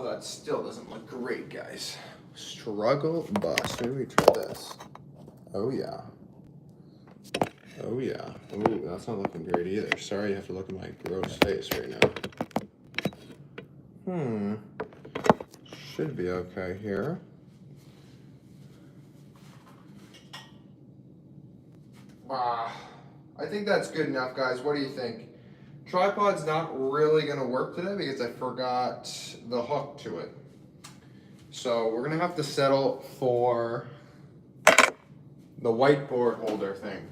Oh, that still doesn't look great, guys. Struggle bus. Maybe we try this. Oh, yeah. Oh, yeah. Oh, that's not looking great either. Sorry you have to look at my gross face right now. Should be okay here. I think that's good enough, guys. What do you think? Tripod's not really going to work today because I forgot the hook to it. So we're going to have to settle for the whiteboard holder thing.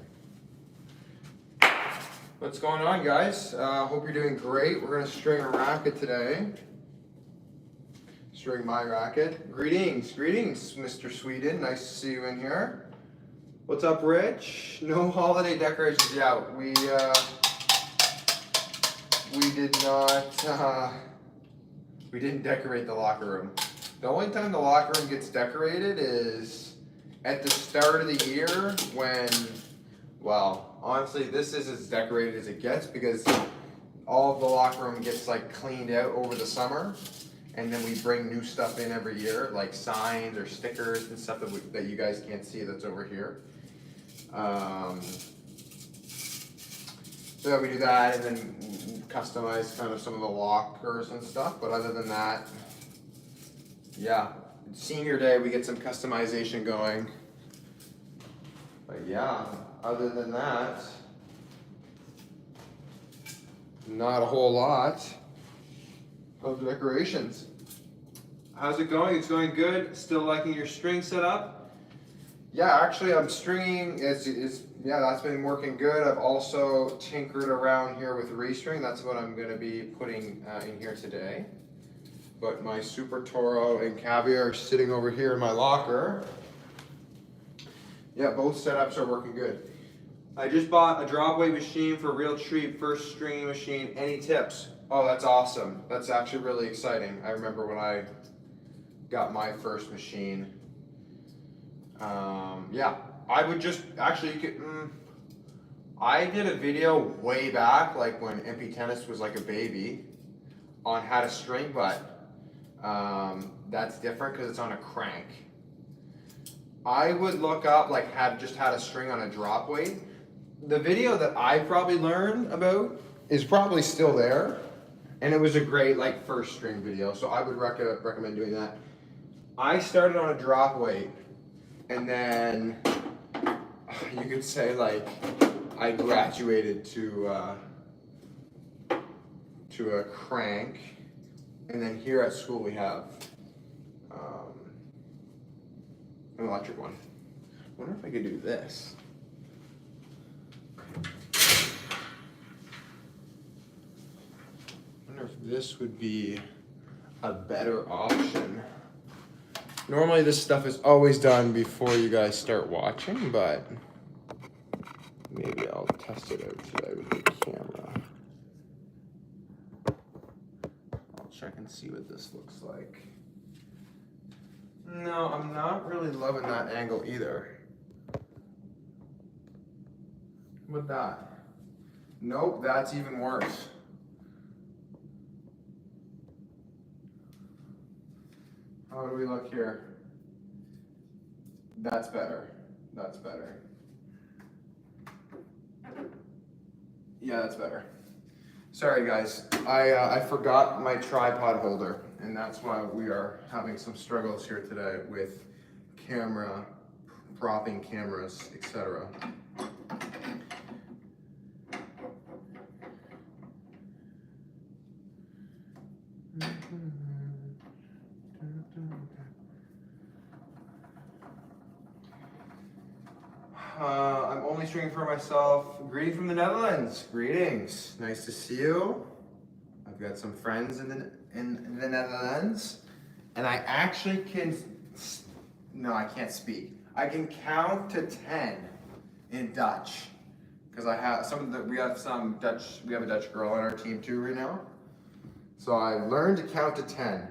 What's going on, guys? Hope you're doing great. We're going to string a racket today. String my racket. Greetings, Mr. Sweden. Nice to see you in here. What's up, Rich? No holiday decorations. Yeah, we didn't decorate the locker room. The only time the locker room gets decorated is at the start of the year when, well, honestly, this is as decorated as it gets because all of the locker room gets like cleaned out over the summer, and then we bring new stuff in every year, like signs or stickers and stuff that you guys can't see that's over here. So yeah, we do that and then customize kind of some of the lockers and stuff. But other than that, yeah, senior day we get some customization going. But yeah, other than that, not a whole lot of decorations. How's it going? It's going good. Still liking your string setup? Yeah, actually I'm stringing, yeah, that's been working good. I've also tinkered around here with restring. That's what I'm gonna be putting in here today. But my Super Toro and Caviar are sitting over here in my locker. Yeah, both setups are working good. I just bought a drop weight machine for a real treat, first stringing machine. Any tips? Oh, that's awesome. That's actually really exciting. I remember when I got my first machine. Yeah, I would just, actually, you could, I did a video way back, like when MP Tennis was like a baby, on how to string, but that's different because it's on a crank. I would look up, like, just how to string on a drop weight. The video that I probably learned about is probably still there, and it was a great, like, first string video, so I would recommend doing that. I started on a drop weight, and then you could say like I graduated to a crank, and then here at school we have an electric one. I wonder if I could do this. I wonder if this would be a better option. Normally this stuff is always done before you guys start watching, but maybe I'll test it out today with the camera. I'll check and see what this looks like. No, I'm not really loving that angle either. With that. Nope, that's even worse. How do we look here? That's better. That's better. Yeah, that's better. Sorry guys, I forgot my tripod holder, and that's why we are having some struggles here today with camera, propping cameras, etc. I'm only stringing for myself. Greeting from the Netherlands. Greetings. Nice to see you. I've got some friends in the Netherlands, and I actually can. No, I can't speak. I can count to 10 in Dutch because I have we have some Dutch. We have a Dutch girl on our team too right now. So I learned to count to 10,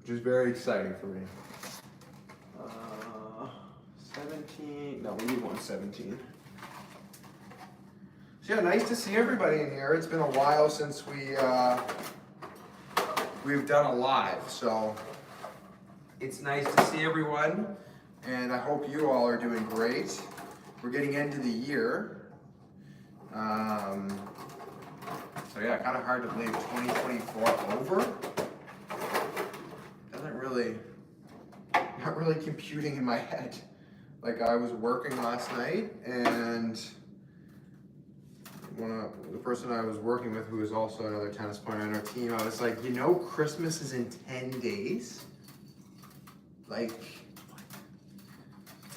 which is very exciting for me. 17, no, we need 117. So yeah, nice to see everybody in here. It's been a while since we we've done a live, so it's nice to see everyone, and I hope you all are doing great. We're getting into the year. So yeah, kind of hard to believe 2024 over. Not really computing in my head. Like, I was working last night, and the person I was working with, who is also another tennis player on our team, I was like, you know, Christmas is in 10 days? Like,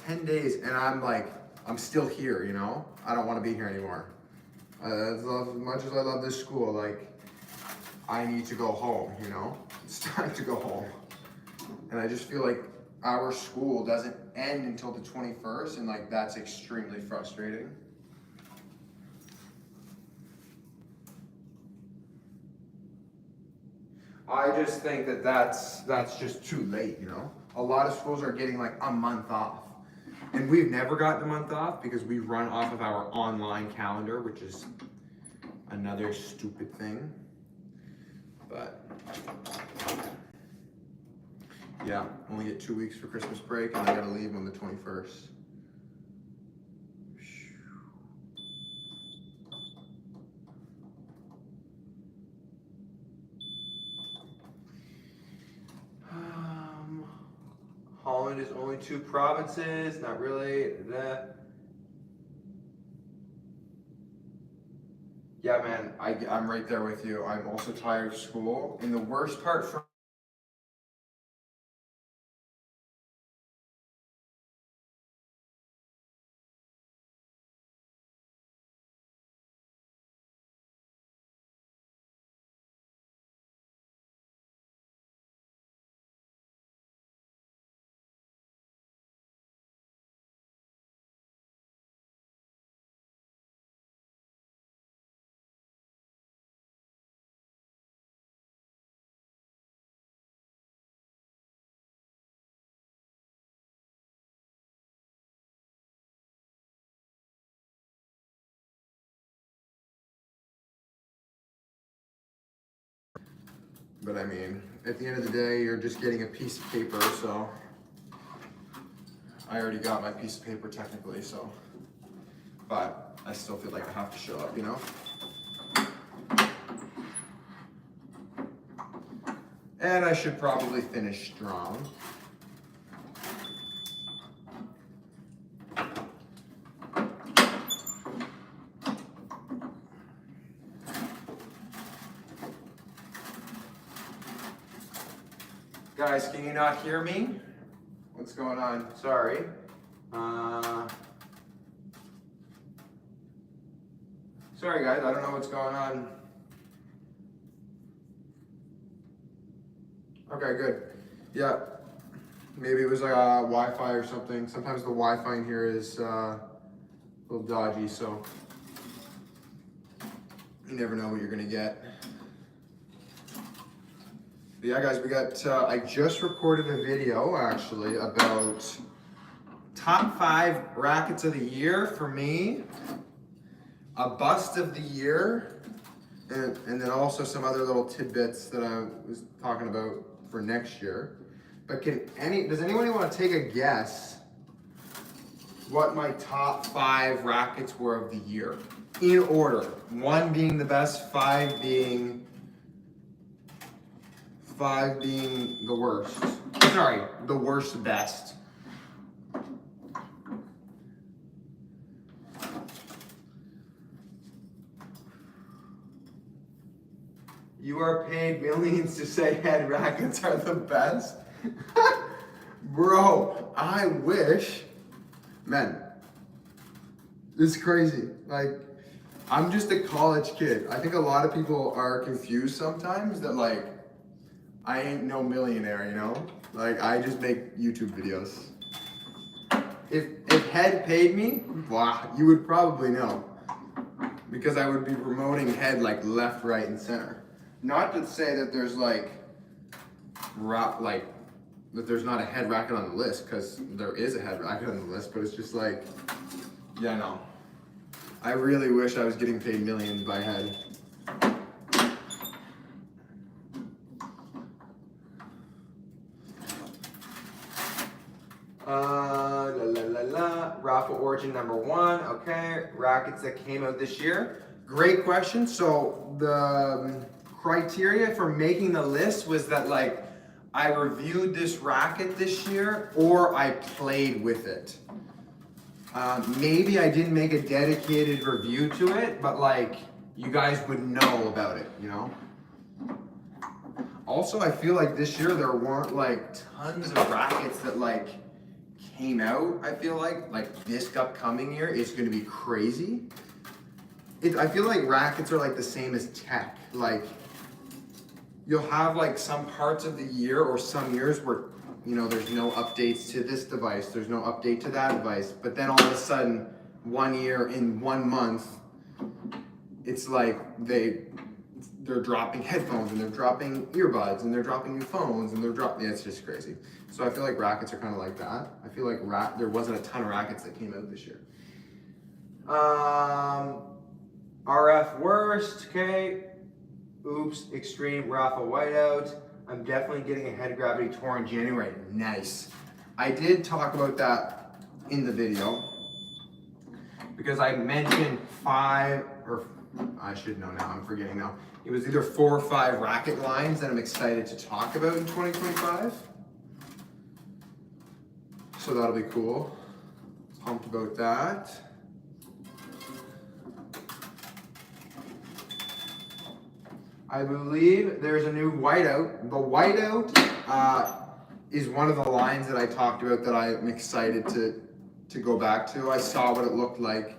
10 days, and I'm like, I'm still here, you know? I don't want to be here anymore. As much as I love this school, like, I need to go home, you know? It's time to go home. And I just feel like our school doesn't end until the 21st, and like, that's extremely frustrating. I just think that that's just too late, you know? A lot of schools are getting like a month off. And we've never gotten a month off because we run off of our online calendar, which is another stupid thing. But yeah, only get 2 weeks for Christmas break, and I gotta leave on the 21st. Holland is only 2 provinces, not really. Yeah, man, I'm right there with you. I'm also tired of school. And the worst part for But I mean, at the end of the day, you're just getting a piece of paper, so I already got my piece of paper technically, so, but I still feel like I have to show up, you know? And I should probably finish strong. Guys, can you not hear me? What's going on? Sorry. Sorry guys, I don't know what's going on. Okay, good. Yeah, maybe it was like Wi-Fi or something. Sometimes the Wi-Fi in here is a little dodgy, so you never know what you're gonna get. But yeah, guys, we got, I just recorded a video, actually, about top 5 rackets of the year for me, a bust of the year, and then also some other little tidbits that I was talking about for next year. But does anyone want to take a guess what my top 5 rackets were of the year? In order, 1 being the best, 5 being the worst. Sorry, the worst best. You are paid millions to say head rackets are the best? Bro, I wish. Man, this is crazy. Like, I'm just a college kid. I think a lot of people are confused sometimes that, like, I ain't no millionaire, you know? Like, I just make YouTube videos. If Head paid me, wow, you would probably know. Because I would be promoting Head like left, right, and center. Not to say that there's that there's not a Head racket on the list, because there is a Head racket on the list, but it's just like, yeah, no. I really wish I was getting paid millions by Head. Raffle Origin #1. Okay. Rackets that came out this year. Great question. So the criteria for making the list was that like I reviewed this racket this year or I played with it. Maybe I didn't make a dedicated review to it, but like you guys would know about it, you know? Also, I feel like this year there weren't like tons of rackets that like came out. I feel like this upcoming year is going to be crazy. I feel like rackets are like the same as tech. Like you'll have like some parts of the year or some years where, you know, there's no updates to this device, there's no update to that device, but then all of a sudden, 1 year in 1 month, it's like they're dropping headphones and they're dropping earbuds and they're dropping new phones and it's just crazy. So I feel like rackets are kind of like that. I feel like there wasn't a ton of rackets that came out this year. RF worst, okay. Oops, extreme raffle whiteout. I'm definitely getting a head gravity tour in January. Nice. I did talk about that in the video because I mentioned 5, or I should know now, I'm forgetting now. It was either 4 or 5 racket lines that I'm excited to talk about in 2025. So that'll be cool. Pumped about that. I believe there's a new whiteout. The whiteout is one of the lines that I talked about that I'm excited to go back to. I saw what it looked like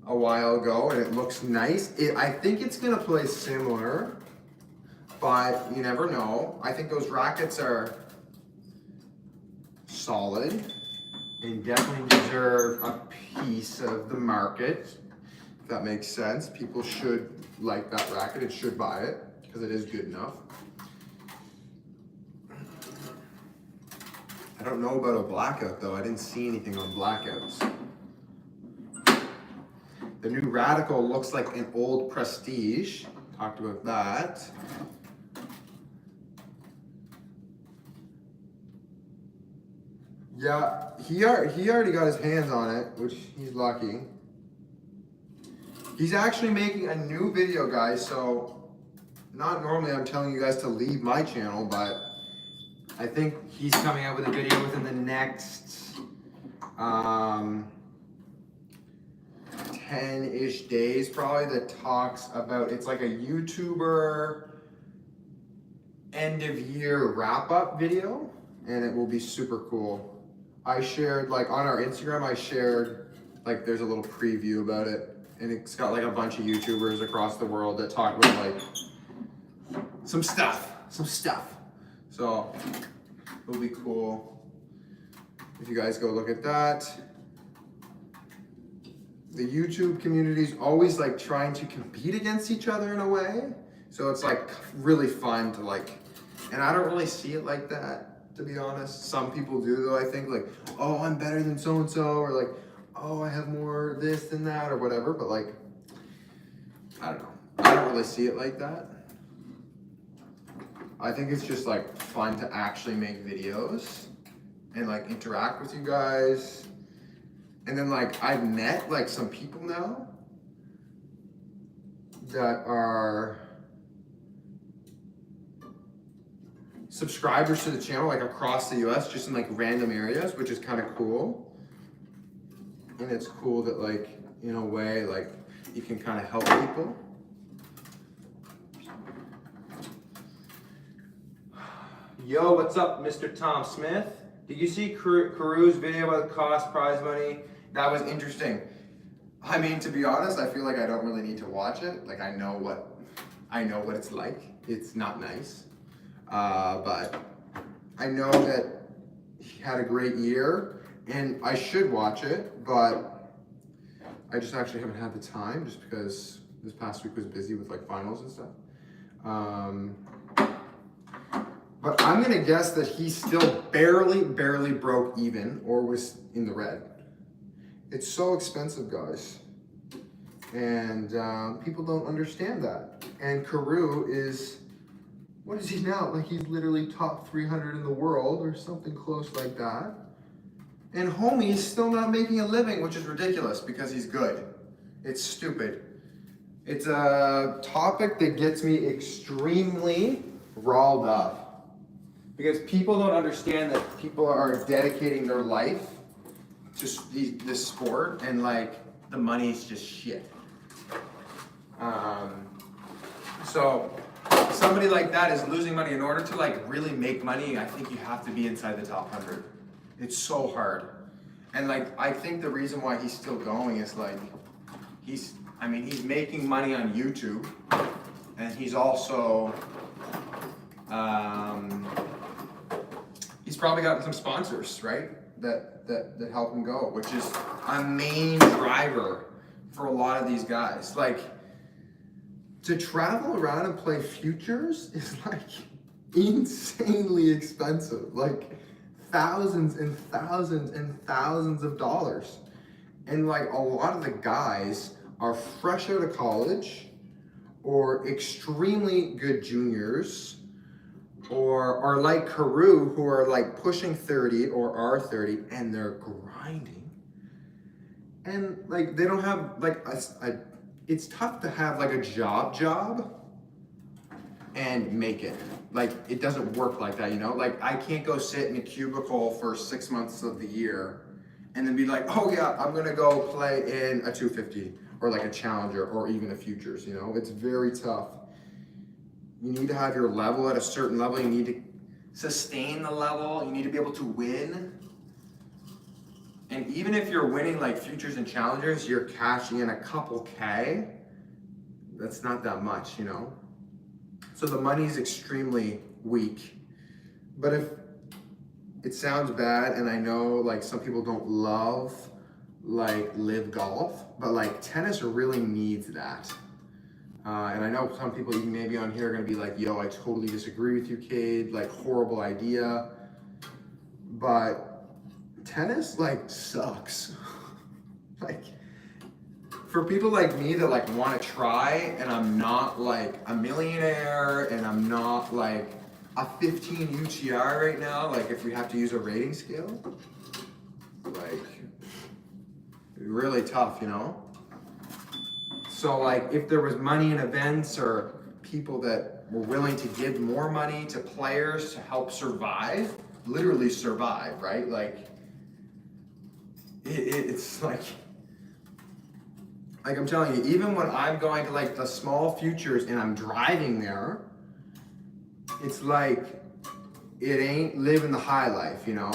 a while ago and it looks nice. I think it's gonna play similar, but you never know. I think those rackets are solid and definitely deserve a piece of the market. If that makes sense. People should like that racket, it should buy it because it is good enough. I don't know about a blackout though. I didn't see anything on blackouts. The new Radical looks like an old Prestige. Talked about that. Yeah, he already got his hands on it, which he's lucky. He's actually making a new video, guys, so not normally I'm telling you guys to leave my channel, but I think he's coming out with a video within the next 10-ish days probably that talks about, it's like a YouTuber end of year wrap up video and it will be super cool. I shared, like on our Instagram, I shared, like there's a little preview about it. And it's got like a bunch of YouTubers across the world that talk about like some stuff. So it'll be cool if you guys go look at that. The YouTube community is always like trying to compete against each other in a way. So it's like really fun to like, and I don't really see it like that, to be honest. Some people do though, I think like, oh, I'm better than so-and-so, or like, oh, I have more this than that or whatever, but like, I don't know. I don't really see it like that. I think it's just like fun to actually make videos and like interact with you guys. And then like I've met like some people now that are subscribers to the channel like across the US, just in like random areas, which is kind of cool. And it's cool that like, in a way, like you can kind of help people. Yo, what's up, Mr. Tom Smith? Did you see Caru's video about the cost prize money? That was interesting. I mean, to be honest, I feel like I don't really need to watch it. Like I know what it's like. It's not nice. But I know that he had a great year. And I should watch it, but I just actually haven't had the time just because this past week was busy with like finals and stuff. But I'm gonna guess that he still barely broke even or was in the red. It's so expensive, guys. And people don't understand that. And Caru is, what is he now? Like he's literally top 300 in the world or something close like that. And homie's still not making a living, which is ridiculous because he's good. It's stupid. It's a topic that gets me extremely riled up because people don't understand that people are dedicating their life to this sport, and like the money's just shit. So somebody like that is losing money. In order to like really make money, I think you have to be inside the top 100. It's so hard. And like, I think the reason why he's still going is like, he's making money on YouTube, and he's also, he's probably gotten some sponsors, right? That help him go, which is a main driver for a lot of these guys. Like, to travel around and play futures is like insanely expensive. Like, thousands and thousands and thousands of dollars. And like a lot of the guys are fresh out of college or extremely good juniors, or are like Carew, who are like pushing 30 or are 30, and they're grinding. And like they don't have like it's tough to have like a job and make it. Like, it doesn't work like that, you know? Like, I can't go sit in a cubicle for 6 months of the year and then be like, oh yeah, I'm gonna go play in a 250 or like a challenger or even a futures, you know? It's very tough. You need to have your level at a certain level. You need to sustain the level. You need to be able to win. And even if you're winning like futures and challengers, you're cashing in a couple K. That's not that much, you know? So the money's extremely weak. But if it sounds bad, and I know like some people don't love like live golf, but like tennis really needs that. And I know some people even maybe on here are gonna be like, yo, I totally disagree with you, Cade, like horrible idea. But tennis like sucks. Like, for people like me that like want to try, and I'm not like a millionaire, and I'm not like a 15 UTR right now, like if we have to use a rating scale, like really tough, you know? So like if there was money in events or people that were willing to give more money to players to help survive, literally survive, right? Like it's like I'm telling you, even when I'm going to like the small futures and I'm driving there, it's like, it ain't living the high life, you know?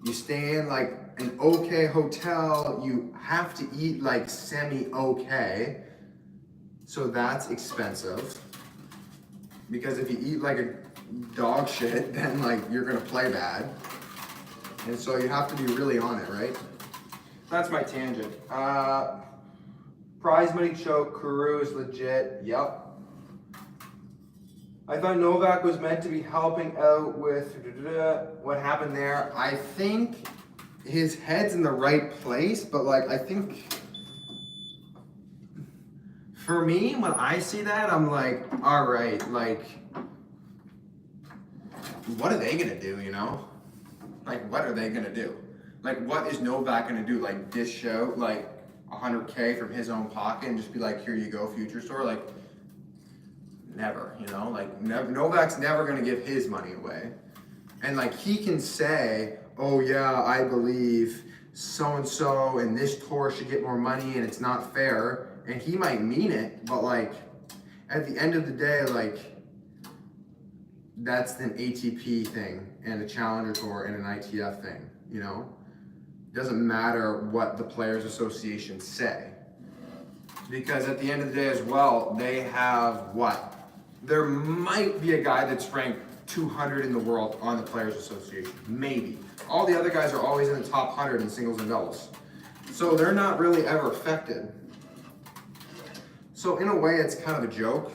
You stay in like an okay hotel, you have to eat like semi-okay, so that's expensive. Because if you eat like a dog shit, then like you're gonna play bad. And so you have to be really on it, right? That's my tangent. Prize money choke, Carew is legit, yep. I thought Novak was meant to be helping out with what happened there. I think his head's in the right place, but like, I think, for me, when I see that, I'm like, all right, like, what are they gonna do, you know? Like, what are they gonna do? Like, what is Novak gonna do? Like, dish out, like, 100K from his own pocket and just be like, here you go, future store? Like, never, you know? Like, Novak's never gonna give his money away. And like, he can say, oh yeah, I believe so-and-so and this tour should get more money and it's not fair. And he might mean it, but like, at the end of the day, like, that's an ATP thing and a Challenger Tour and an ITF thing, you know? It doesn't matter what the Players Association say. Because at the end of the day as well, they have what? There might be a guy that's ranked 200 in the world on the Players Association, maybe. All the other guys are always in the top 100 in singles and doubles. So they're not really ever affected. So in a way, it's kind of a joke.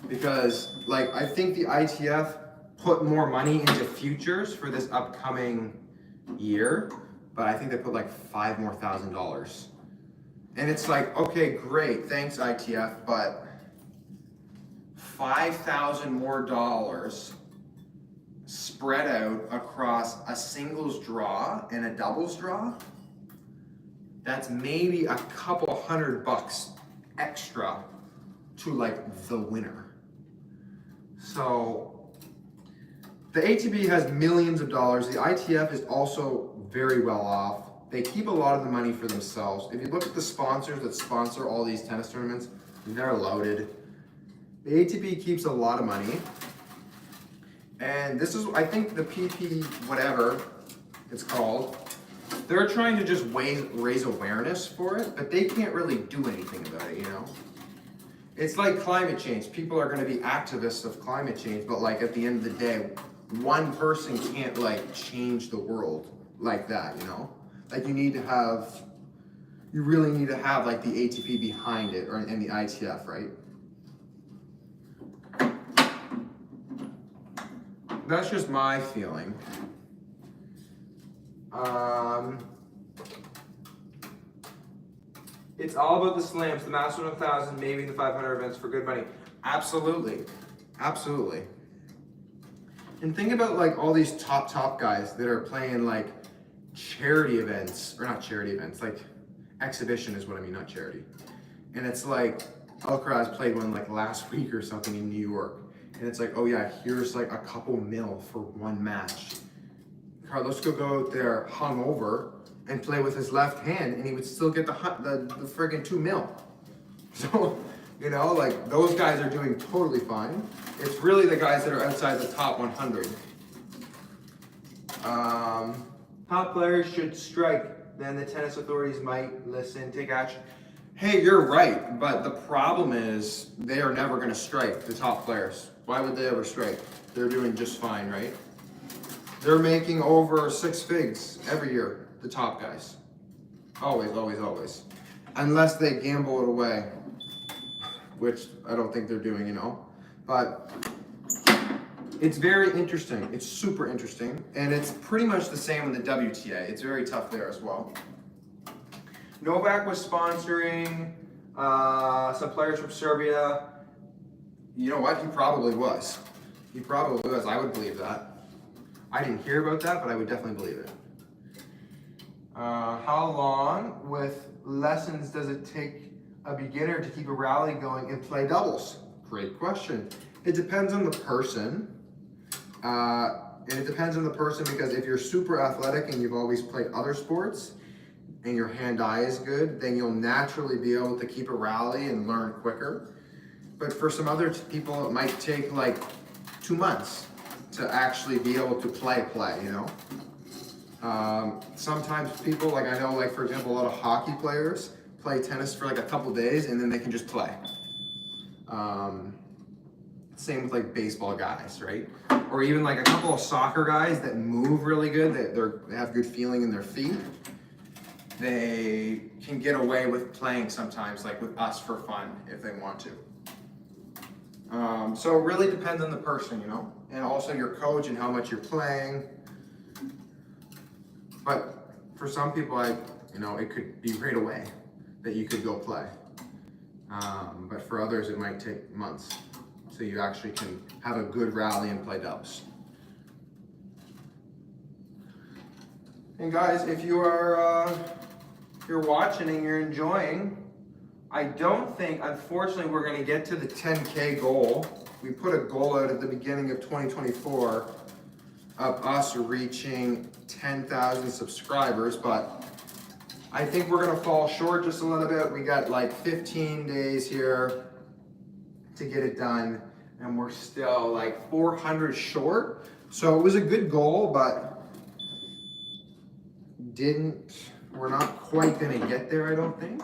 Because like, I think the ITF put more money into futures for this upcoming year, but I think they put like $5,000 more. And it's like, okay, great, thanks ITF, but $5,000 more spread out across a singles draw and a doubles draw, that's maybe a couple $100 extra to like the winner. So the ATP has millions of dollars. The ITF is also very well off. They keep a lot of the money for themselves. If you look at the sponsors that sponsor all these tennis tournaments, they're loaded. The ATP keeps a lot of money. And this is, I think the PP, whatever it's called, they're trying to just raise awareness for it, but they can't really do anything about it, you know? It's like climate change. People are gonna be activists of climate change, but like at the end of the day, one person can't like change the world like that, you know? Like you really need to have like the ATP behind it, and the ITF, right? That's just my feeling. It's all about the slams, the Master 1000, maybe the 500 events for good money. Absolutely, absolutely. And think about like all these top guys that are playing like charity events, or not charity events, like exhibition is what I mean, not charity. And it's like, Alcaraz played one like last week or something in New York. And it's like, oh yeah, here's like a couple mil for one match. Carlos could go out there hungover and play with his left hand, and he would still get the friggin' 2 mil. So, you know, like those guys are doing totally fine. It's really the guys that are outside the top 100. Top players should strike, then the tennis authorities might listen, take action. Hey, you're right, but the problem is they are never gonna strike, the top players. Why would they ever strike? They're doing just fine, right? They're making over 6 figs every year, the top guys. Always, always, always. Unless they gamble it away, which I don't think they're doing, you know? But it's very interesting. It's super interesting. And it's pretty much the same with the WTA. It's very tough there as well. Novak was sponsoring some players from Serbia. You know what? He probably was. He probably was. I would believe that. I didn't hear about that, but I would definitely believe it. How long with lessons does it take a beginner to keep a rally going and play doubles? Great question. It depends on the person. And it depends on the person, because if you're super athletic and you've always played other sports and your hand-eye is good, then you'll naturally be able to keep a rally and learn quicker. But for some other people, it might take like 2 months to actually be able to play, you know? Sometimes people, like I know, like for example, a lot of hockey players play tennis for like a couple days and then they can just play. Same with like baseball guys, right? Or even like a couple of soccer guys that move really good, they have good feeling in their feet. They can get away with playing sometimes, like with us for fun, if they want to. So it really depends on the person, you know, and also your coach and how much you're playing. But for some people, you know, it could be right away that you could go play. But for others, it might take months, so you actually can have a good rally and play dubs. And guys, if you are you're watching and you're enjoying, I don't think, unfortunately, we're going to get to the 10K goal. We put a goal out at the beginning of 2024 of us reaching 10,000 subscribers, but I think we're going to fall short just a little bit. We got like 15 days here to get it done, and we're still like 400 short. So it was a good goal, but we're not quite going to get there, I don't think.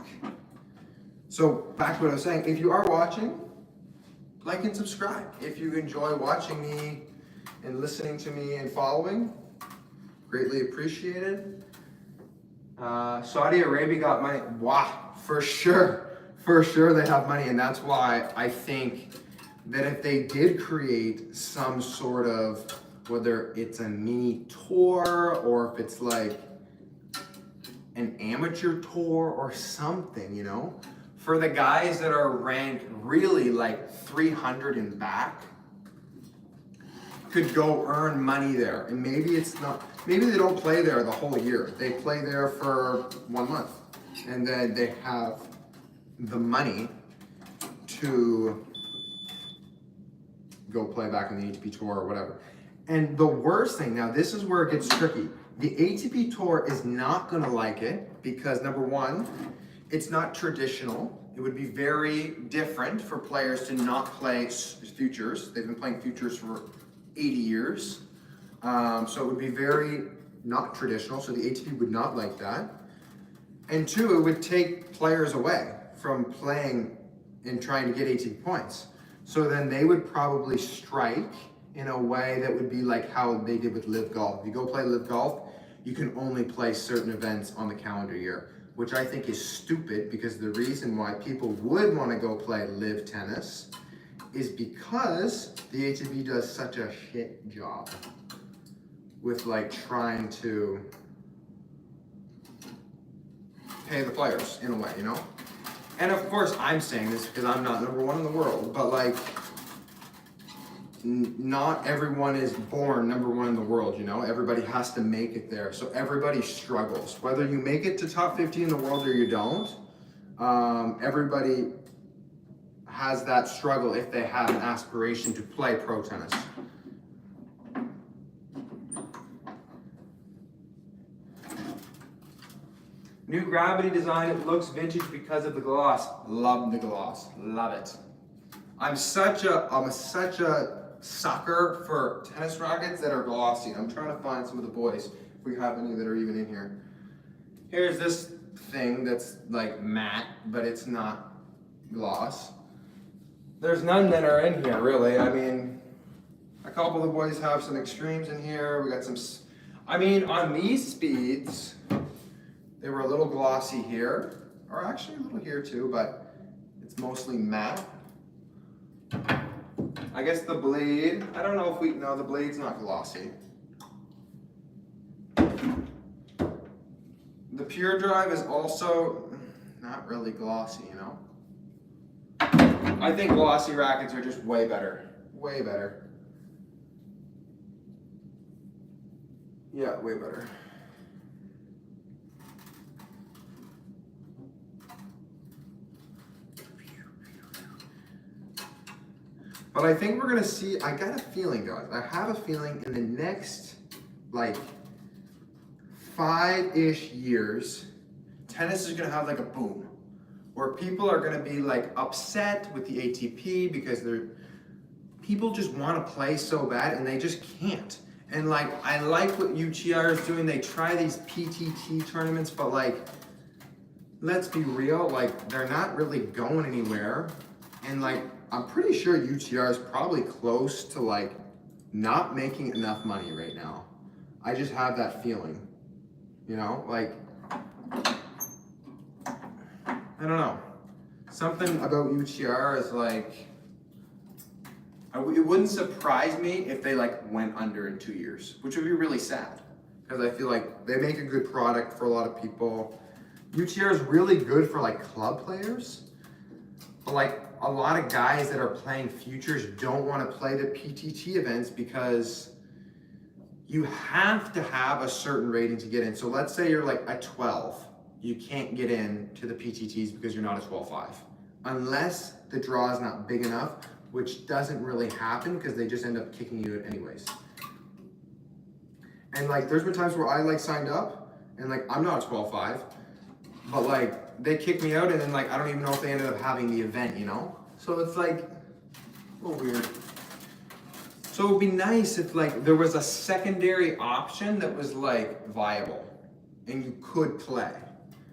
So back to what I was saying, if you are watching, like and subscribe. If you enjoy watching me and listening to me and following, greatly appreciated. Saudi Arabia got money. Wow, for sure they have money, and that's why I think that if they did create some sort of, whether it's a mini tour or if it's like an amateur tour or something, you know, for the guys that are ranked really like 300 and back, could go earn money there. And maybe it's not, maybe they don't play there the whole year. They play there for 1 month. And then they have the money to go play back on the ATP Tour or whatever. And the worst thing, now this is where it gets tricky. The ATP Tour is not gonna like it because number one, it's not traditional. It would be very different for players to not play futures. They've been playing futures for 80 years. So it would be very not traditional. So the ATP would not like that. And two, it would take players away from playing and trying to get ATP points. So then they would probably strike in a way that would be like how they did with Live Golf. If you go play Live Golf, you can only play certain events on the calendar year, which I think is stupid because the reason why people would want to go play Live Tennis is because the ATP does such a shit job with like trying to pay the players in a way, you know? And of course I'm saying this because I'm not number one in the world, but like not everyone is born number one in the world, you know? Everybody has to make it there. So everybody struggles. Whether you make it to top 50 in the world or you don't, everybody has that struggle if they have an aspiration to play pro tennis. New gravity design, it looks vintage because of the gloss. Love the gloss, love it. I'm such a sucker for tennis rackets that are glossy. I'm trying to find some of the boys, if we have any that are even in here. Here's this thing that's like matte, but it's not gloss. There's none that are in here, really. I mean, a couple of the boys have some extremes in here. We got some, I mean, on these speeds, they were a little glossy here, or actually a little here too, but it's mostly matte. I guess the blade, I don't know if no, the blade's not glossy. The Pure Drive is also not really glossy, you know? I think glossy rackets are just way better, way better. Yeah, way better. But I think we're gonna see, I got a feeling guys, I have a feeling in the next like 5-ish years, tennis is gonna have like a boom where people are gonna be like upset with the ATP because people just wanna play so bad and they just can't. And like, I like what UTR is doing, they try these PTT tournaments, but like, let's be real, like they're not really going anywhere. And like, I'm pretty sure UTR is probably close to like not making enough money right now. I just have that feeling, you know, like, I don't know. Something about UTR is like, it wouldn't surprise me if they like went under in 2 years, which would be really sad because I feel like they make a good product for a lot of people. UTR is really good for like club players, but like, a lot of guys that are playing futures don't want to play the PTT events because you have to have a certain rating to get in. So let's say you're like a 12, you can't get in to the PTTs because you're not a 12-5. Unless the draw is not big enough, which doesn't really happen because they just end up kicking you out anyways. And like, there's been times where I like signed up and like, I'm not a 12-5, but like, they kicked me out and then like, I don't even know if they ended up having the event, you know? So it's like, a little weird. So it would be nice if like, there was a secondary option that was like viable and you could play.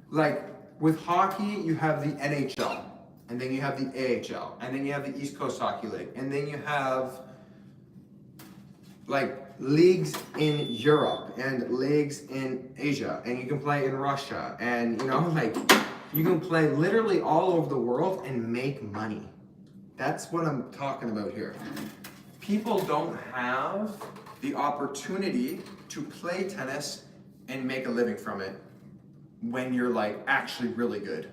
Like with hockey, you have the NHL and then you have the AHL and then you have the East Coast Hockey League and then you have like leagues in Europe and leagues in Asia and you can play in Russia and you know, like, you can play literally all over the world and make money. That's what I'm talking about here. People don't have the opportunity to play tennis and make a living from it when you're like actually really good.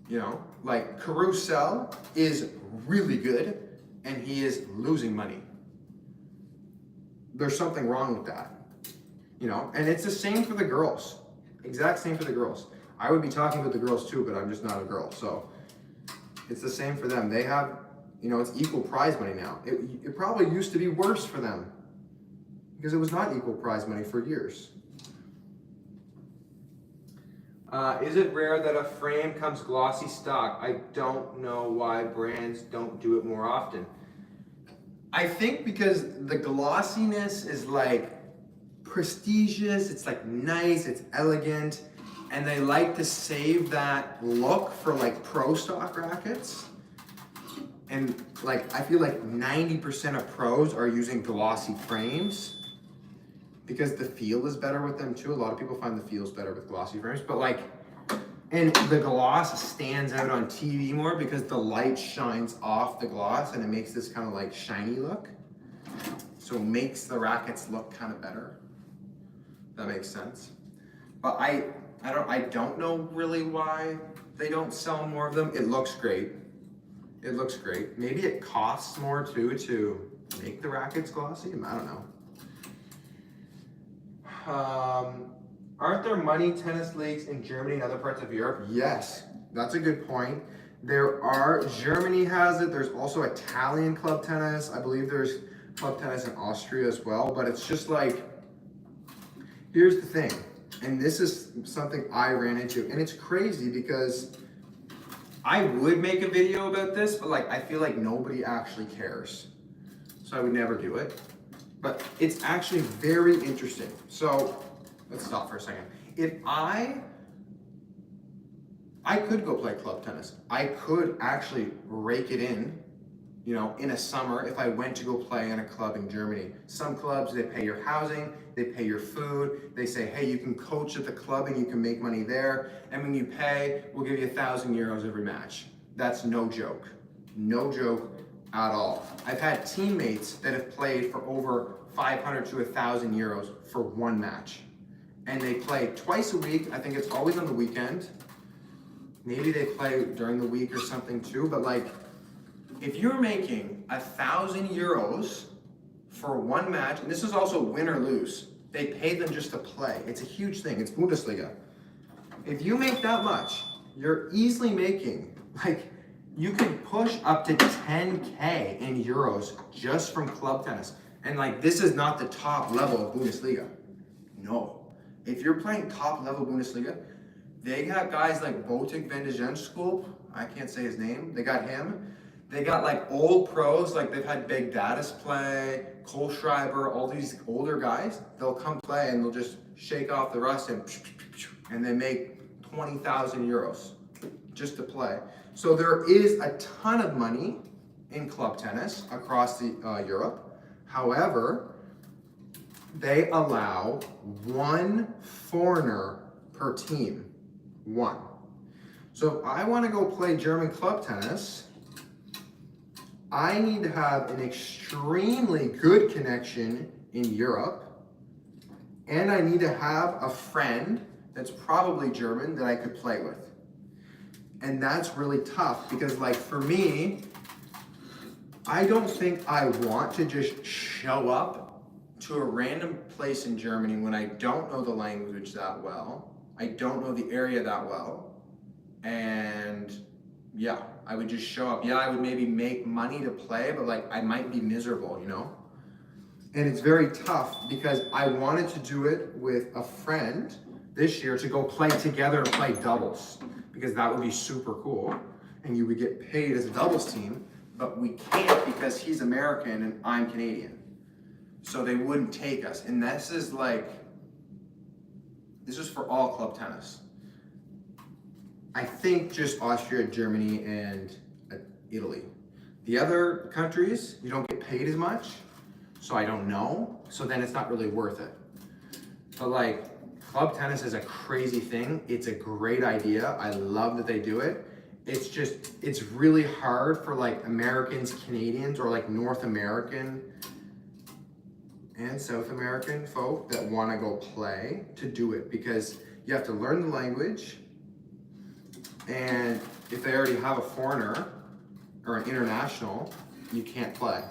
You know, like Carousel is really good and he is losing money. there's something wrong with that, you know? And it's the same for the girls, exact same for the girls. I would be talking about the girls too, but I'm just not a girl, so it's the same for them. They have, you know, it's equal prize money now. It probably used to be worse for them because it was not equal prize money for years. Is it rare that a frame comes glossy stock? I don't know why brands don't do it more often. I think because the glossiness is like prestigious, it's like nice, it's elegant, and they like to save that look for like pro stock rackets. And like, I feel like 90% of pros are using glossy frames because the feel is better with them too. A lot of people find the feels better with glossy frames, but like, and the gloss stands out on TV more because the light shines off the gloss and it makes this kind of like shiny look. So it makes the rackets look kind of better. That makes sense. But I don't know really why they don't sell more of them. It looks great. It looks great. Maybe it costs more too to make the rackets glossy. I don't know. Aren't there money tennis leagues in Germany and other parts of Europe? Yes, that's a good point. There are. Germany has it. There's also Italian club tennis. I believe there's club tennis in Austria as well. But it's just like, here's the thing. And this is something I ran into. And it's crazy because I would make a video about this, but like I feel like nobody actually cares. So I would never do it. But it's actually very interesting. So let's stop for a second. If I could go play club tennis. I could actually rake it in, you know, in a summer if I went to go play in a club in Germany. Some clubs, they pay your housing, they pay your food. They say, hey, you can coach at the club and you can make money there. And when you pay, we'll give you 1,000 euros every match. That's no joke. No joke at all. I've had teammates that have played for over 500 to 1,000 euros for one match. And they play twice a week. I think it's always on the weekend. Maybe they play during the week or something too, but like, if you're making 1,000 euros for one match, and this is also win or lose, they pay them just to play. It's a huge thing, it's Bundesliga. If you make that much, you're easily making, like, you can push up to 10K in euros just from club tennis. And like, this is not the top level of Bundesliga. No. If you're playing top level Bundesliga, they got guys like Botik van de Genschulp, I can't say his name, they got him. They got like old pros, like they've had Big Datus play, Cole Schreiber, all these older guys, they'll come play and they'll just shake off the rust and they make 20,000 euros just to play. So there is a ton of money in club tennis across Europe. However, they allow one foreigner per team. One. So if I want to go play German club tennis, I need to have an extremely good connection in Europe, and I need to have a friend that's probably German that I could play with. And that's really tough because, like, for me, I don't think I want to just show up to a random place in Germany when I don't know the language that well, I don't know the area that well, and yeah, I would just show up. Yeah, I would maybe make money to play, but like I might be miserable, you know? And it's very tough because I wanted to do it with a friend this year to go play together and play doubles because that would be super cool and you would get paid as a doubles team, but we can't because he's American and I'm Canadian. So they wouldn't take us. And this is for all club tennis. I think just Austria, Germany, and Italy. The other countries, you don't get paid as much, so I don't know. So then it's not really worth it. But like, club tennis is a crazy thing. It's a great idea. I love that they do it. It's just, it's really hard for like Americans, Canadians, or like North American and South American folk that want to go play to do it because you have to learn the language. And if they already have a foreigner or an international, you can't play.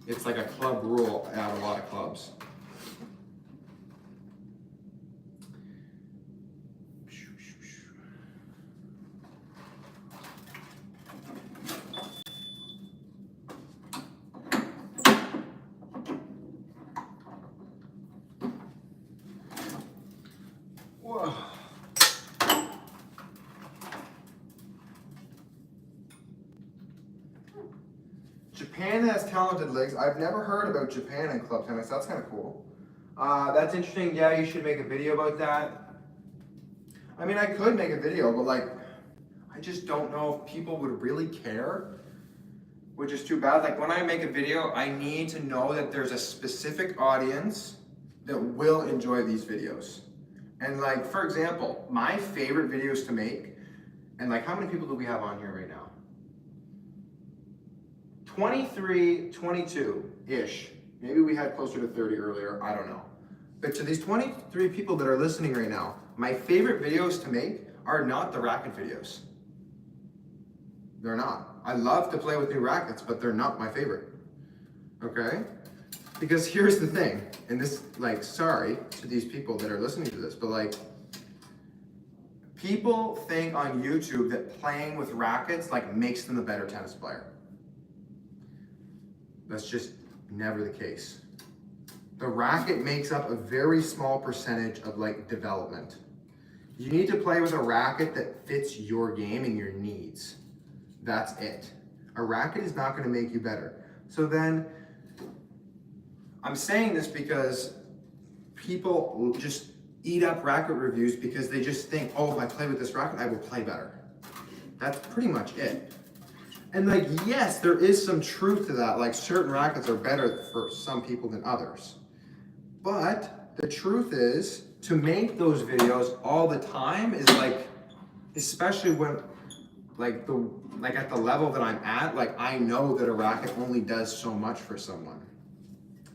It's like a club rule at a lot of clubs. Whoa. Japan has talented leagues. I've never heard about Japan in club tennis. That's kind of cool. That's interesting. Yeah, you should make a video about that. I mean, I could make a video, but like, I just don't know if people would really care, which is too bad. Like when I make a video, I need to know that there's a specific audience that will enjoy these videos. And like, for example, my favorite videos to make, and like how many people do we have on here right now? 23, 22-ish. Maybe we had closer to 30 earlier, I don't know. But to these 23 people that are listening right now, my favorite videos to make are not the racket videos. They're not. I love to play with new rackets, but they're not my favorite. Okay? Because here's the thing, and this, like, sorry to these people that are listening to this, but like, people think on YouTube that playing with rackets, like, makes them a better tennis player. That's just never the case. The racket makes up a very small percentage of like development. You need to play with a racket that fits your game and your needs. That's it. A racket is not going to make you better. So then, I'm saying this because people just eat up racket reviews because they just think, oh, if I play with this racket, I will play better. That's pretty much it. And like, yes, there is some truth to that. Like certain rackets are better for some people than others. But the truth is, to make those videos all the time is like, especially when like at the level that I'm at, like I know that a racket only does so much for someone.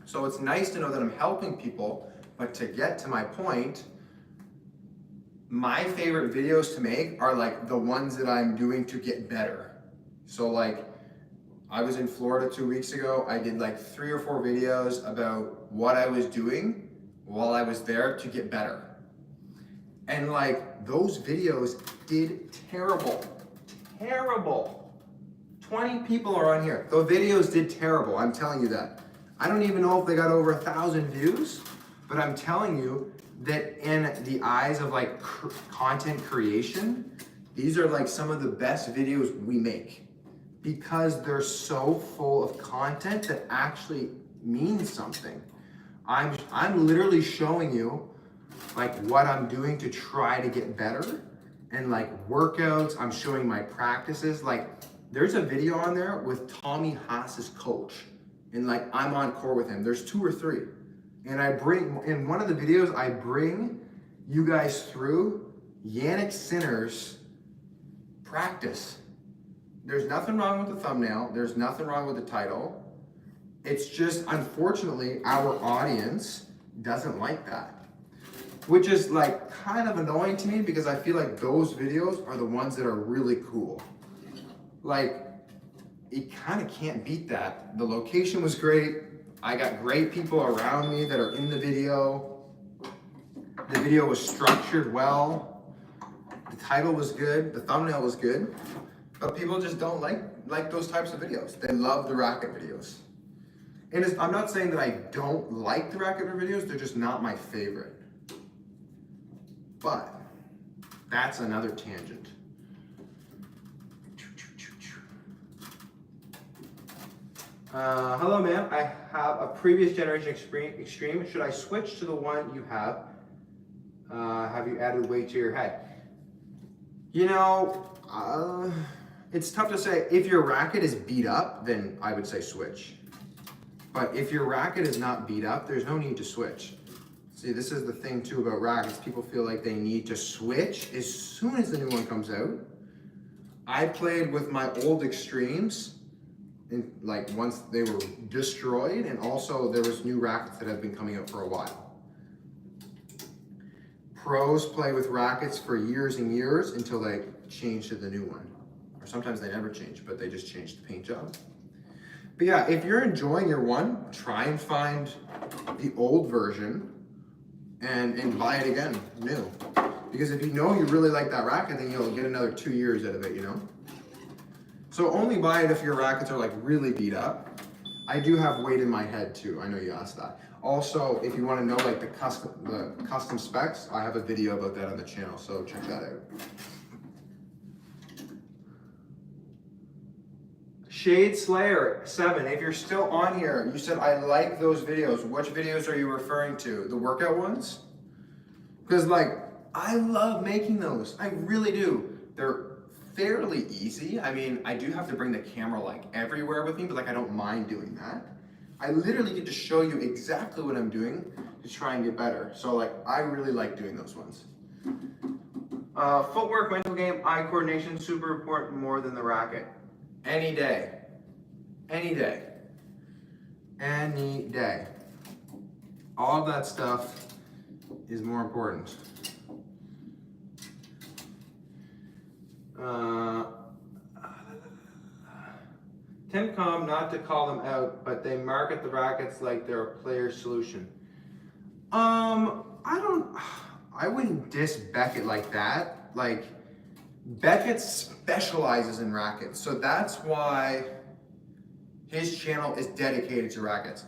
So it's nice to know that I'm helping people, but to get to my point, my favorite videos to make are like the ones that I'm doing to get better. So like, I was in Florida 2 weeks ago. I did like 3 or 4 videos about what I was doing while I was there to get better. And like, those videos did terrible. 20 people are on here. Those videos did terrible, I'm telling you that. I don't even know if they got over 1,000 views, but I'm telling you that in the eyes of like content creation, these are like some of the best videos we make. Because they're so full of content that actually means something. I'm literally showing you like what I'm doing to try to get better and like workouts. I'm showing my practices. Like there's a video on there with Tommy Haas's coach and like I'm on court with him. There's 2 or 3. And I bring, in one of the videos, I bring you guys through Yannick Sinner's practice. There's nothing wrong with the thumbnail. There's nothing wrong with the title. It's just, unfortunately, our audience doesn't like that. Which is like kind of annoying to me because I feel like those videos are the ones that are really cool. Like, it kind of can't beat that. The location was great. I got great people around me that are in the video. The video was structured well. The title was good. The thumbnail was good. But people just don't like those types of videos. They love the racket videos. And I'm not saying that I don't like the racket videos, they're just not my favorite. But that's another tangent. Hello, ma'am. I have a previous generation extreme. Should I switch to the one you have? Have you added weight to your head? You know, it's tough to say. If your racket is beat up, then I would say switch. But if your racket is not beat up, there's no need to switch. See, this is the thing too about rackets. People feel like they need to switch as soon as the new one comes out. I played with my old extremes, and like once they were destroyed, and also there was new rackets that have been coming out for a while. Pros play with rackets for years and years until they change to the new one. Or sometimes they never change, but they just change the paint job. But yeah, if you're enjoying your one, try and find the old version and buy it again, new. Because if you know you really like that racket, then you'll get another 2 years out of it, you know? So only buy it if your rackets are like really beat up. I do have weight in my head too, I know you asked that. Also, if you want to know like the custom specs, I have a video about that on the channel, so check that out. Shade Slayer 7, if you're still on here, you said I like those videos. Which videos are you referring to? The workout ones? Because like, I love making those. I really do. They're fairly easy. I mean, I do have to bring the camera like everywhere with me, but like I don't mind doing that. I literally get to show you exactly what I'm doing to try and get better. So like, I really like doing those ones. Footwork, mental game, eye coordination, super important more than the racket. Any day. Any day. Any day. All that stuff is more important. Temcom, not to call them out, but they market the rackets like they're a player solution. I wouldn't diss Beckett like that. Like, Beckett specializes in rackets, so that's why his channel is dedicated to rackets.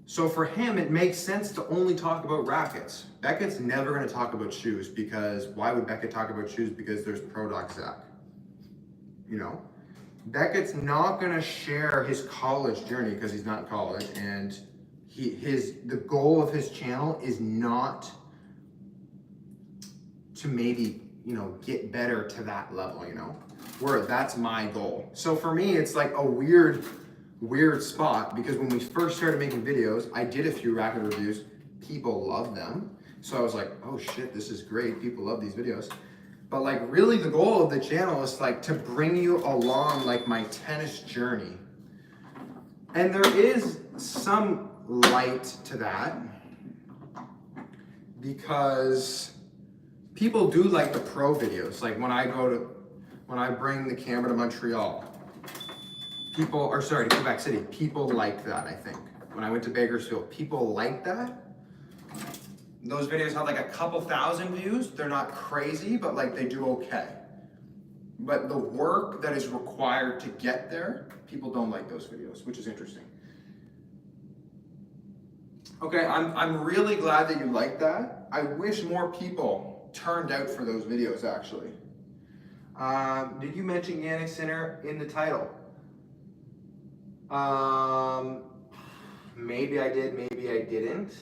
So for him, it makes sense to only talk about rackets. Beckett's never gonna talk about shoes, because why would Beckett talk about shoes? Because there's ProDoc Zach, you know? Beckett's not gonna share his college journey because he's not in college, and the goal of his channel is not to maybe, you know, get better to that level, you know? Where that's my goal. So for me, it's like a weird spot, because when we first started making videos, I did a few racket reviews. People loved them. So I was like, oh shit, this is great. People love these videos. But like really the goal of the channel is like to bring you along like my tennis journey. And there is some light to that, because people do like the pro videos. Like when I bring the camera to Montreal, to Quebec City, people like that, I think. When I went to Bakersfield, people like that. Those videos have like a couple thousand views. They're not crazy, but like they do okay. But the work that is required to get there, people don't like those videos, which is interesting. Okay, I'm really glad that you like that. I wish more people turned out for those videos, actually. Did you mention Yannick Sinner in the title? Maybe I did, maybe I didn't.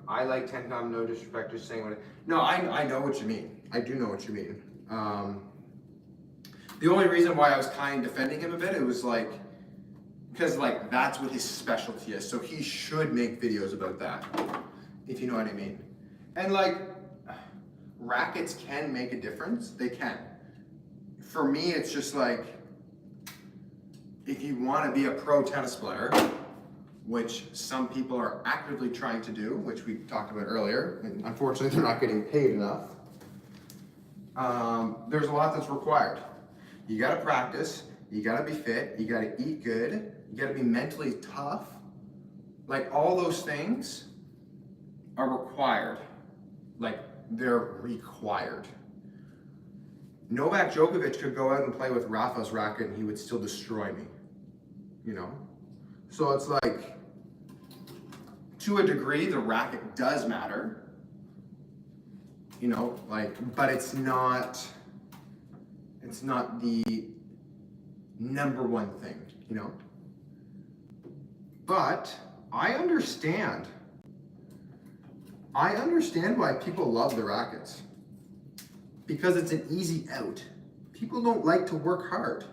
I like Tencom, no disrespect, just saying what no, I know what you mean. I do know what you mean. The only reason why I was kind of defending him a bit, it was like, because like that's what his specialty is, so he should make videos about that, if you know what I mean. And like, rackets can make a difference, they can. For me, it's just like, if you want to be a pro tennis player, which some people are actively trying to do, which we talked about earlier, and unfortunately they're not getting paid enough, there's a lot that's required. You gotta practice, you gotta be fit, you gotta eat good, you gotta be mentally tough. Like all those things are required. Like they're required. Novak Djokovic could go out and play with Rafa's racket and he would still destroy me, you know? So it's like, to a degree, the racket does matter, you know, like, but it's not the number one thing, you know? But I understand why people love the rackets. Because it's an easy out. People don't like to work hard.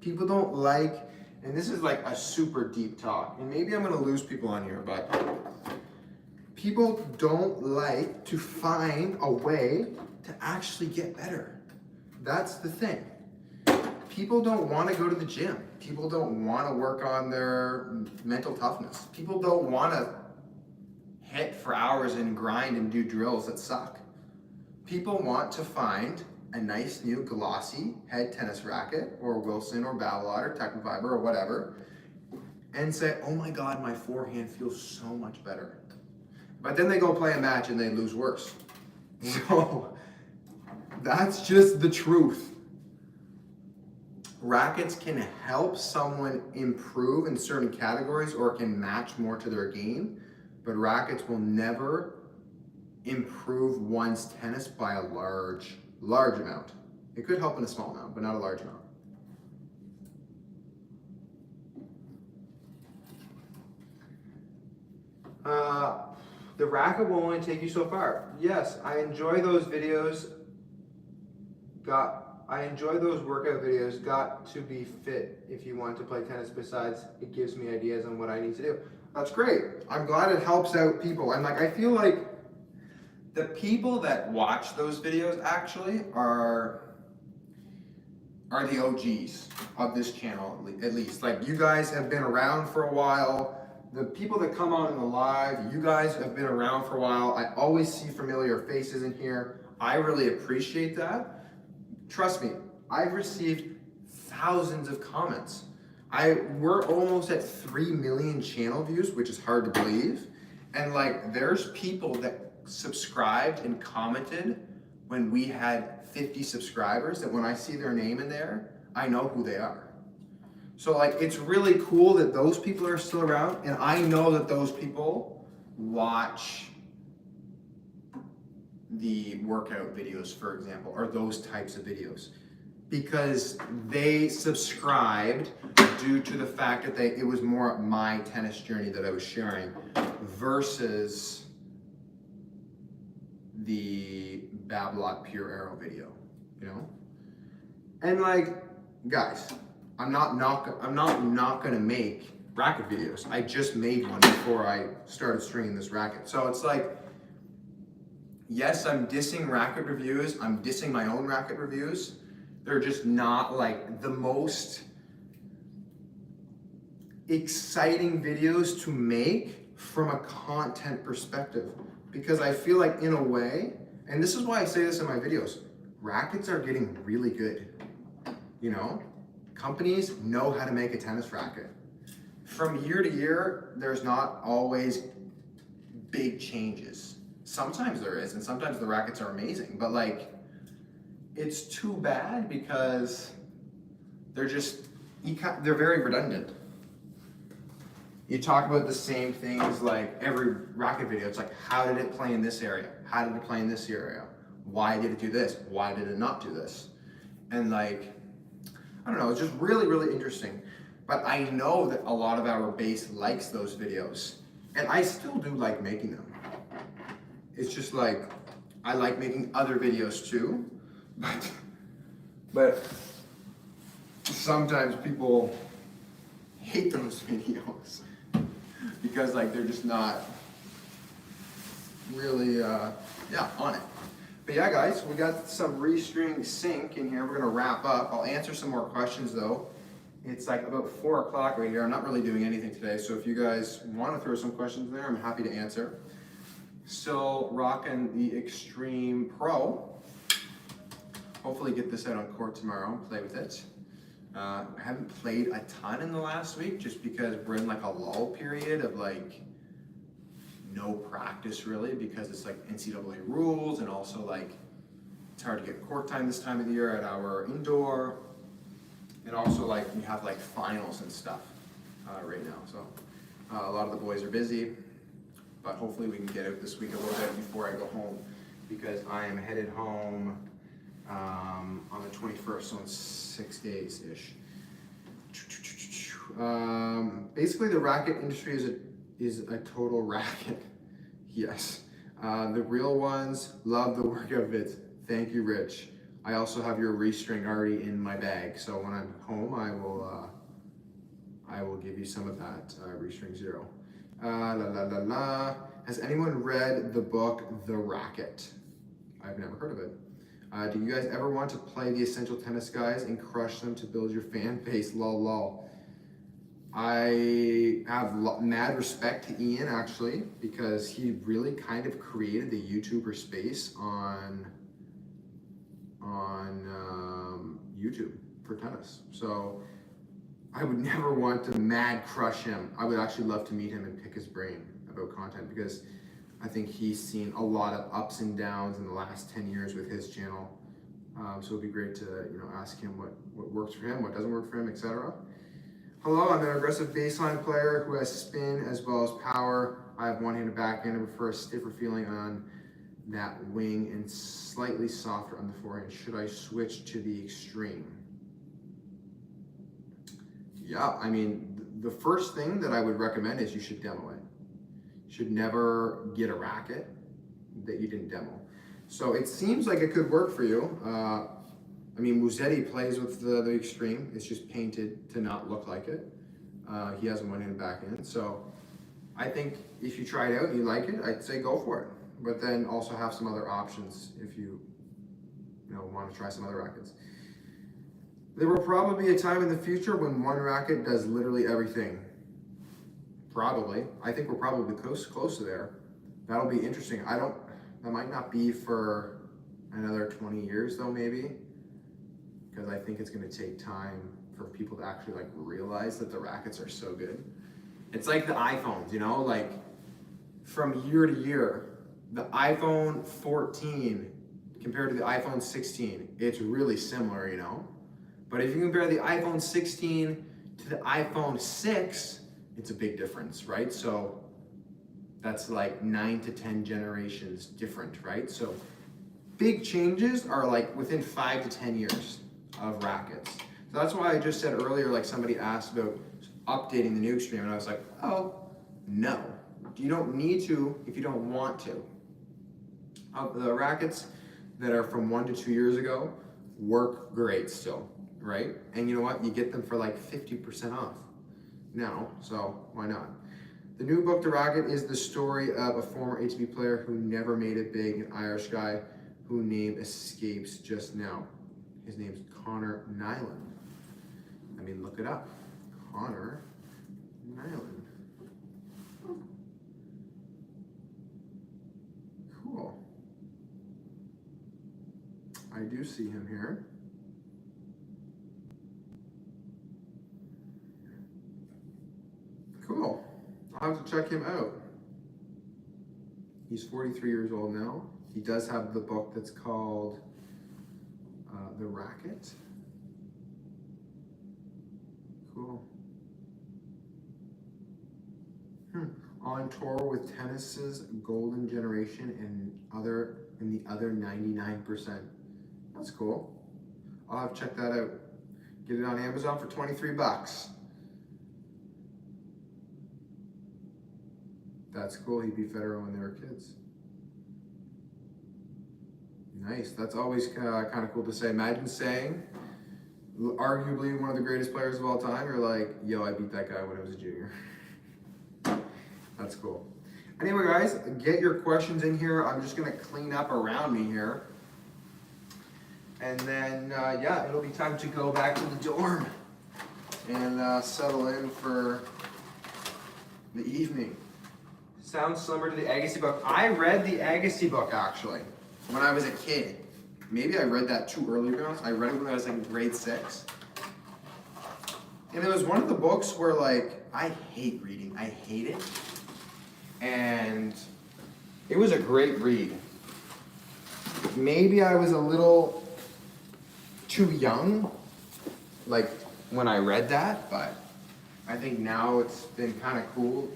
People don't like, and this is like a super deep talk, and maybe I'm gonna lose people on here, but people don't like to find a way to actually get better. That's the thing. People don't wanna go to the gym. People don't wanna work on their mental toughness. People don't wanna hit for hours and grind and do drills that suck. People want to find a nice new glossy head tennis racket, or Wilson or Babolat or Technofiber or whatever, and say, oh my God, my forehand feels so much better. But then they go play a match and they lose worse. So that's just the truth. Rackets can help someone improve in certain categories or can match more to their game, but rackets will never improve one's tennis by a large amount. It could help in a small amount, but not a large amount. The racket will only take you so far. Yes, I enjoy those videos. I enjoy those workout videos. Got to be fit if you want to play tennis. Besides, it gives me ideas on what I need to do. That's great. I'm glad it helps out people. And I feel like the people that watch those videos actually are the OGs of this channel, at least. Like, you guys have been around for a while. The people that come on in the live, you guys have been around for a while. I always see familiar faces in here. I really appreciate that. Trust me, I've received thousands of comments. We're almost at 3 million channel views, which is hard to believe. And there's people that subscribed and commented when we had 50 subscribers that when I see their name in there, I know who they are. So it's really cool that those people are still around, and I know that those people watch the workout videos, for example, or those types of videos, because they subscribed due to the fact that it was more my tennis journey that I was sharing versus the Babolat Pure Arrow video, you know? And guys, I'm not gonna make racket videos. I just made one before I started stringing this racket. So it's yes, I'm dissing racket reviews. I'm dissing my own racket reviews. They're just not the most exciting videos to make from a content perspective. Because I feel in a way, and this is why I say this in my videos, rackets are getting really good, you know? Companies know how to make a tennis racket. From year to year, there's not always big changes. Sometimes there is, and sometimes the rackets are amazing, but it's too bad because they're very redundant. You talk about the same things every racket video. It's how did it play in this area? How did it play in this area? Why did it do this? Why did it not do this? And I don't know, it's just really, really interesting. But I know that a lot of our base likes those videos. And I still do like making them. It's just I like making other videos too. But sometimes people hate those videos because they're just not really on it. But yeah, guys, we got some restring sync in here. We're gonna wrap up. I'll answer some more questions though. It's about 4 o'clock right here. I'm not really doing anything today, so if you guys want to throw some questions in there, I'm happy to answer. Still rocking the Extreme Pro. Hopefully get this out on court tomorrow and play with it. I haven't played a ton in the last week just because we're in a lull period of no practice really, because it's NCAA rules, and also it's hard to get court time this time of the year at our indoor, and also we have finals and stuff right now. So a lot of the boys are busy, but hopefully we can get out this week a little bit before I go home, because I am headed home on the 21st, so in 6 days-ish. Basically, the racket industry is a total racket. Yes. The real ones love the workout vids. Thank you, Rich. I also have your restring already in my bag, so when I'm home, I will give you some of that restring 0. Has anyone read the book The Racket? I've never heard of it. Do you guys ever want to play the Essential Tennis guys and crush them to build your fan base? Lol lol. I have mad respect to Ian actually, because he really kind of created the YouTuber space on on YouTube for tennis. So I would never want to mad crush him. I would actually love to meet him and pick his brain about content, because I think he's seen a lot of ups and downs in the last 10 years with his channel. So it'd be great to ask him what works for him, what doesn't work for him, etc. Hello, I'm an aggressive baseline player who has spin as well as power. I have one-handed backhand and prefer a stiffer feeling on that wing and slightly softer on the forehand. Should I switch to the extreme? Yeah, I mean, the first thing that I would recommend is you should demo it. You should never get a racket that you didn't demo. So it seems like it could work for you. I mean, Musetti plays with the extreme. It's just painted to not look like it. He has a one-handed backhand. So I think if you try it out and you like it, I'd say go for it. But then also have some other options if you want to try some other rackets. There will probably be a time in the future when one racket does literally everything. Probably. I think we're probably close to there. That'll be interesting. That might not be for another 20 years though, maybe. Because I think it's going to take time for people to actually realize that the rackets are so good. It's like the iPhones, like from year to year, the iPhone 14 compared to the iPhone 16, it's really similar, But if you compare the iPhone 16 to the iPhone 6, it's a big difference, right? So that's like 9 to 10 generations different, right? So big changes are within 5 to 10 years of rackets. So that's why I just said earlier, somebody asked about updating the new extreme, and I was like, oh, no. You don't need to if you don't want to. The rackets that are from 1 to 2 years ago work great still, right? And you know what? You get them for 50% off now, so why not? The new book to Racket is the story of a former ATP player who never made it big, an Irish guy whose name escapes just now. His name's Connor Nyland. I mean, look it up. Connor Nyland. Cool. I do see him here. Cool. I'll have to check him out. He's 43 years old now. He does have the book that's called The Racket. Cool. On tour with tennis's golden generation and the other 99%. That's cool. I'll have to check that out. Get it on Amazon for 23 bucks. That's cool. He beat Federer when they were kids. Nice. That's always kind of cool to say. Imagine saying, arguably one of the greatest players of all time, you're like, yo, I beat that guy when I was a junior. That's cool. Anyway, guys, get your questions in here. I'm just going to clean up around me here. And then, yeah, it'll be time to go back to the dorm and settle in for the evening. Sounds similar to the Agassi book. I read the Agassi book, actually, when I was a kid. Maybe I read that too early, to be honest. I read it when I was in grade 6. And it was one of the books where, I hate reading. I hate it. And it was a great read. Maybe I was a little too young, when I read that, but I think now it's been kind of cool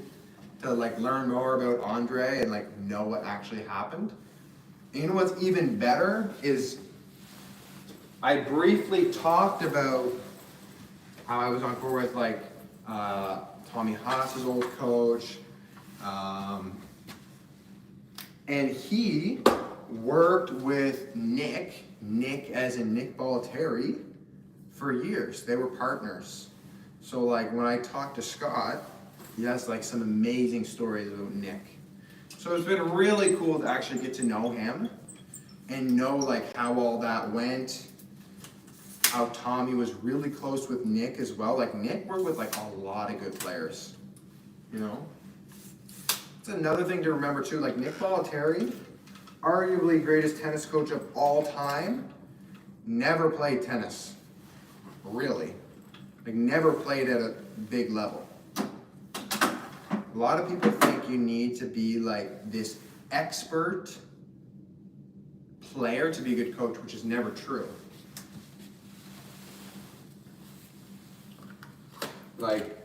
to learn more about Andre and know what actually happened. And you know what's even better is I briefly talked about how I was on court with Tommy Haas's old coach, and he worked with Nick as in Nick Bollettieri, for years. They were partners. So when I talked to Scott, he has some amazing stories about Nick. So it's been really cool to actually get to know him and know how all that went. How Tommy was really close with Nick as well. Nick worked with a lot of good players, It's another thing to remember too. Nick Bollettieri, arguably greatest tennis coach of all time, never played tennis, really. Like never played at a big level. A lot of people think you need to be like this expert player to be a good coach, which is never true. Like,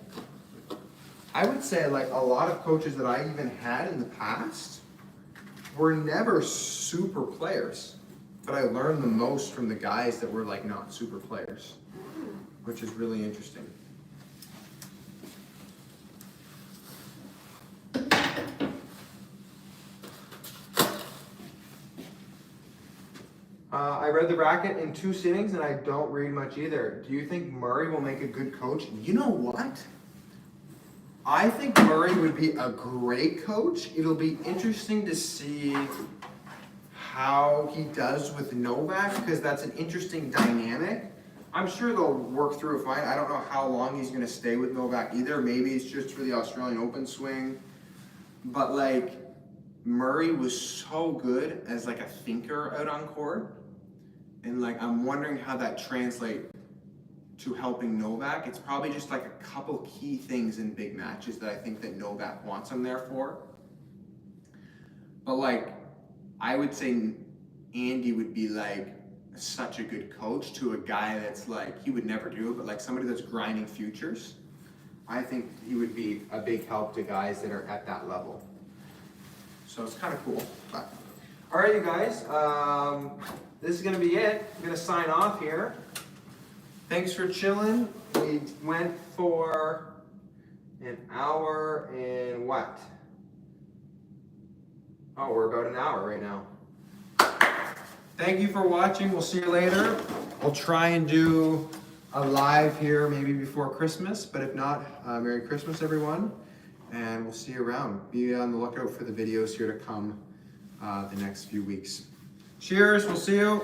I would say like a lot of coaches that I even had in the past were never super players, but I learned the most from the guys that were like not super players, which is really interesting. I read the Racket in 2 sittings and I don't read much either. Do you think Murray will make a good coach? You know what? I think Murray would be a great coach. It'll be interesting to see how he does with Novak, because that's an interesting dynamic. I'm sure they'll work through it fine. I don't know how long he's going to stay with Novak either. Maybe it's just for the Australian Open swing. But like, Murray was so good as like a thinker out on court. And like, I'm wondering how that translates to helping Novak. It's probably just like a couple key things in big matches that I think that Novak wants him there for. But like, I would say Andy would be like such a good coach to a guy that's like, he would never do it, but like somebody that's grinding futures. I think he would be a big help to guys that are at that level. So it's kind of cool. But, all right, you guys, this is gonna be it. I'm gonna sign off here. Thanks for chilling. We went for an hour and what? Oh, we're about an hour right now. Thank you for watching. We'll see you later. I'll try and do a live here maybe before Christmas, but if not, Merry Christmas, everyone. And we'll see you around. Be on the lookout for the videos here to come the next few weeks. Cheers, we'll see you.